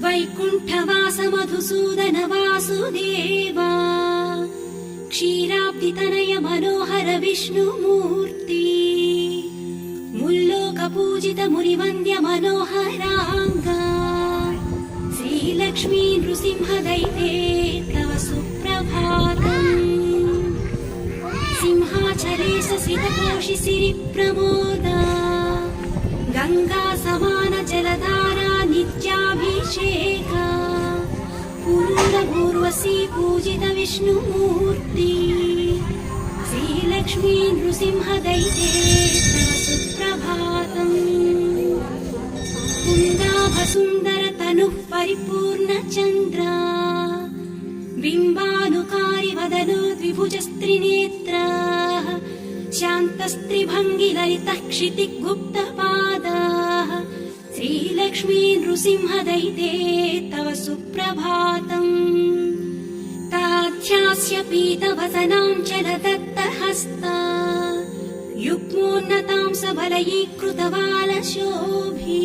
వైకుంఠవాస మధుసూదన వాసుదేవా క్షీరాబ్ది తనయ మనోహర విష్ణుమూర్తి ముల్లోక పూజిత మునివంద్య మనోహరాంగా శ్రీలక్ష్మీ నృసింహ దైతే తవ సుప్రభాతం సింహాచలే సితకోషి సిరి ప్రమోదా గంగా సమాన జలధారా నిత్యాభిషేక పూర్వసి పూజిత విష్ణుమూర్తి శ్రీలక్ష్మీ నృసింహ దైతే తవ సుప్రభాతం కుందాభ సుందర తనుః పరిపూర్ణ చంద్ర బింబానుకారి వదనో ద్విభుజ స్త్రినేత్ర శాంతస్త్రిభంగి లలిత క్షితిగుప్త పాదా శ్రీలక్ష్మీ నృసింహ దైతే తవ సుప్రభాతం తాధ్యాస్య పీతవసనాంచల దత్తహస్తా యుగ్మోన్నతాం సబలయీకృత బాలశోభి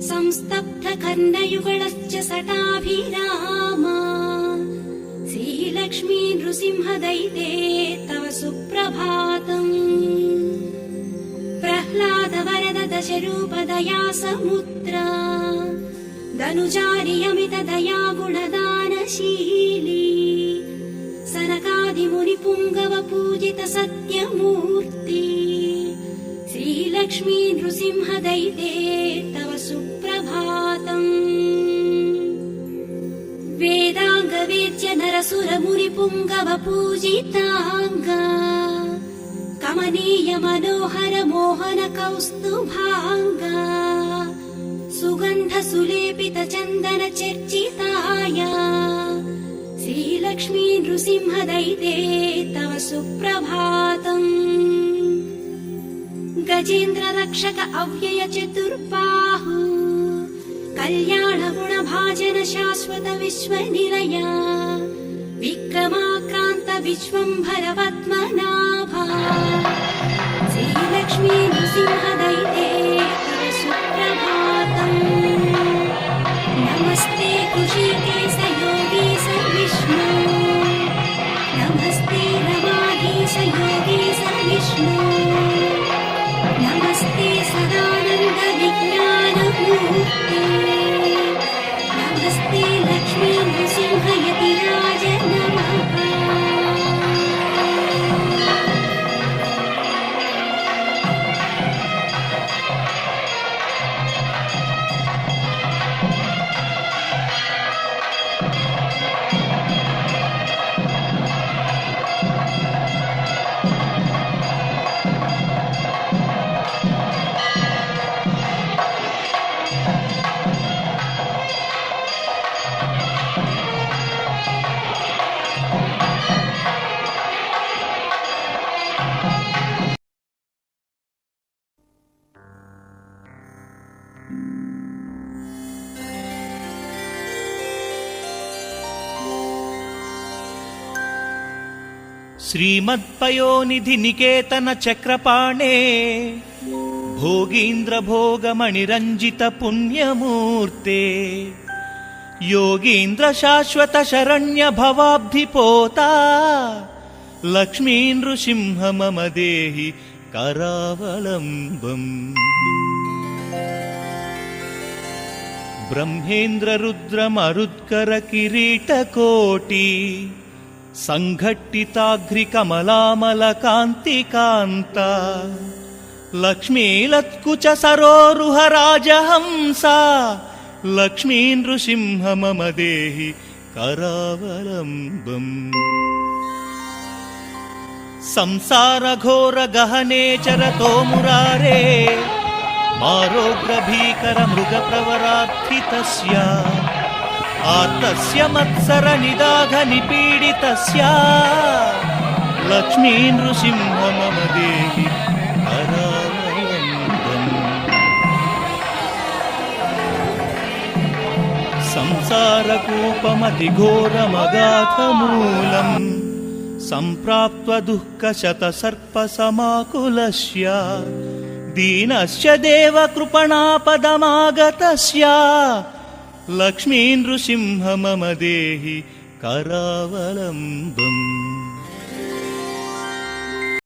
సంస్తబ్ధ కర్ణయుగళశ్చ సటాభిరామా శ్రీలక్ష్మీ నృసింహ దైతే తవ సుప్రభాతం ప్రహ్లాద వరద దశరూప దయా సముద్రా ధనుజారియమిత దయా గుణదానశీలి సనకాది ముని పుంగవ పూజిత సత్యమూర్తి శ్రీలక్ష్మీ నృసింహ దైతే తవ సుప్రభాతం వేదాంగ వేద్య నరసుర ముని పుంగవ పూజితాంగా కమనీయ మనోహర మోహన కౌస్తుభాంగా సుగంధ సులేపిత చందన చర్చితాయా శ్రీలక్ష్మీ నృసింహ దైతే తవ సుప్రభాతం గజేంద్ర రక్షక అవ్యయ చతుర్బాహు కళ్యాణ గుణ భాజన శాశ్వత విశ్వ నిలయ విక్రమాక్రాంత విశ్వంభర పద్మనాభా శ్రీలక్ష్మీ నృసింహ దైతే తవ సుప్రభాతం నమస్తే కుషికేశ యోగీశ విష్ణు నమస్తే రమాధీశ యోగీశ విష్ణు నమస్తే సదానంద విజ్ఞానమూర్తి నమస్తే లక్ష్మీ నృసింహ యతిరాజ నమః శ్రీమత్పయోనిధి నికేతన చక్రపాణే భోగీంద్ర భోగమణిరంజిత పుణ్యమూర్తే యోగీంద్ర శాశ్వత శరణ్య భవాబ్ధిపోతా లక్ష్మీ నృసింహ మమ దేహి కరావలంబం బ్రహ్మేంద్ర రుద్ర మరుత్కర కిరీటకోటి సంఘట్టితాఘ్రి కమలామల కాంతి కాంత లక్ష్మీలత్కుచ సరోరుహ రాజహంస లక్ష్మీ నృసింహ మమ దేహి కరావలంబం సంసార ఘోర గహనే చరతో మురారే మారోగ్ర భీకర మృగ ప్రవరార్థితస్య ఆర్తస్య మత్సర నిదాఘ నిపీడితస్య లక్ష్మీ నృసింహ మమ దేహి కరావలంబం సంసార కూపమతి ఘోరమగాధ మూలం సంప్రాప్త్వ దుఃఖశతసర్పసమాకులస్య దీనస్య దేవకృపణాపదమాగతస్య లక్ష్మీ నృసింహ మమ దేహి కరావలంబం.